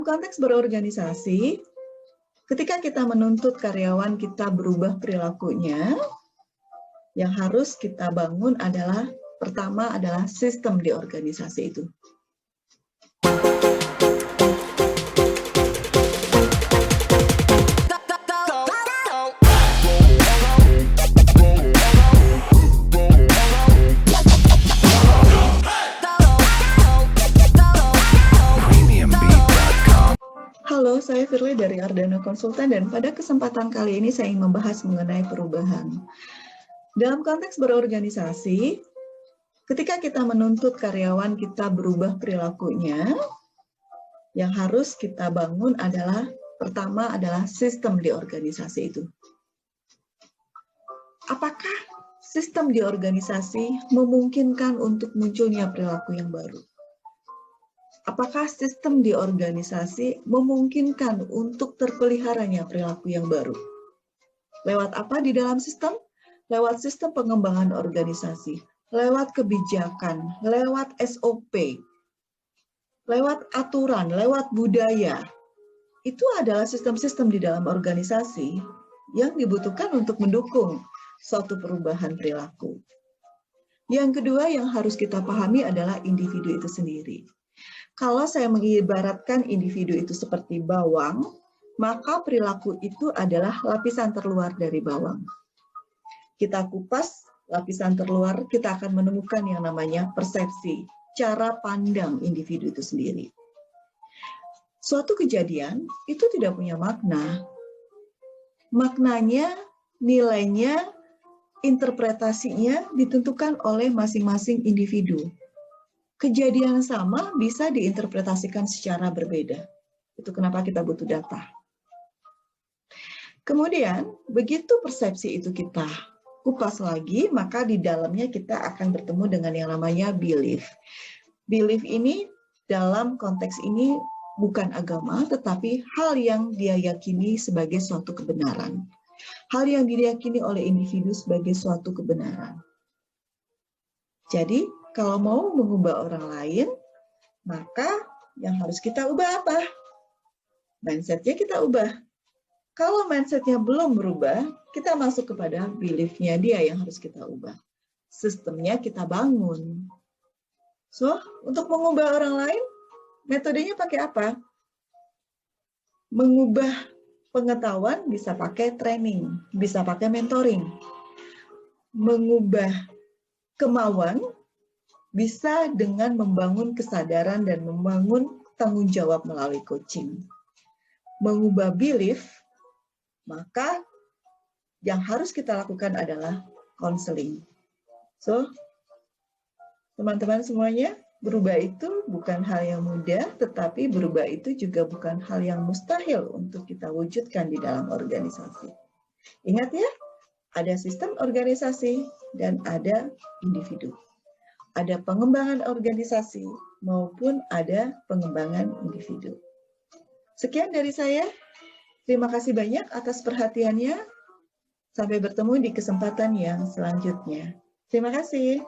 Konteks berorganisasi, ketika kita menuntut karyawan kita berubah perilakunya, yang harus kita bangun adalah, pertama adalah sistem di organisasi itu. Halo, saya Firly dari Ardana Konsultan dan pada kesempatan kali ini saya ingin membahas mengenai perubahan. Dalam konteks berorganisasi, ketika kita menuntut karyawan kita berubah perilakunya, yang harus kita bangun adalah, pertama adalah sistem di organisasi itu. Apakah sistem di organisasi memungkinkan untuk munculnya perilaku yang baru? Apakah sistem di organisasi memungkinkan untuk terpeliharanya perilaku yang baru? Lewat apa di dalam sistem? Lewat sistem pengembangan organisasi, lewat kebijakan, lewat SOP, lewat aturan, lewat budaya. Itu adalah sistem-sistem di dalam organisasi yang dibutuhkan untuk mendukung suatu perubahan perilaku. Yang kedua yang harus kita pahami adalah individu itu sendiri. Kalau saya mengibaratkan individu itu seperti bawang, maka perilaku itu adalah lapisan terluar dari bawang. Kita kupas lapisan terluar, kita akan menemukan yang namanya persepsi, cara pandang individu itu sendiri. Suatu kejadian itu tidak punya makna. Maknanya, nilainya, interpretasinya ditentukan oleh masing-masing individu. Kejadian sama bisa diinterpretasikan secara berbeda. Itu kenapa kita butuh data. Kemudian, begitu persepsi itu kita kupas lagi, maka di dalamnya kita akan bertemu dengan yang namanya belief. Belief ini dalam konteks ini bukan agama, tetapi hal yang dia yakini sebagai suatu kebenaran. Hal yang diyakini oleh individu sebagai suatu kebenaran. Jadi, kalau mau mengubah orang lain, maka yang harus kita ubah apa? Mindset-nya kita ubah. Kalau mindset-nya belum berubah, kita masuk kepada belief-nya dia yang harus kita ubah. Sistemnya kita bangun. So, untuk mengubah orang lain, metodenya pakai apa? Mengubah pengetahuan bisa pakai training, bisa pakai mentoring. Mengubah kemauan bisa dengan membangun kesadaran dan membangun tanggung jawab melalui coaching. Mengubah belief, maka yang harus kita lakukan adalah counseling. So, teman-teman semuanya, berubah itu bukan hal yang mudah, tetapi berubah itu juga bukan hal yang mustahil untuk kita wujudkan di dalam organisasi. Ingat ya, ada sistem organisasi dan ada individu. Ada pengembangan organisasi maupun ada pengembangan individu. Sekian dari saya. Terima kasih banyak atas perhatiannya. Sampai bertemu di kesempatan yang selanjutnya. Terima kasih.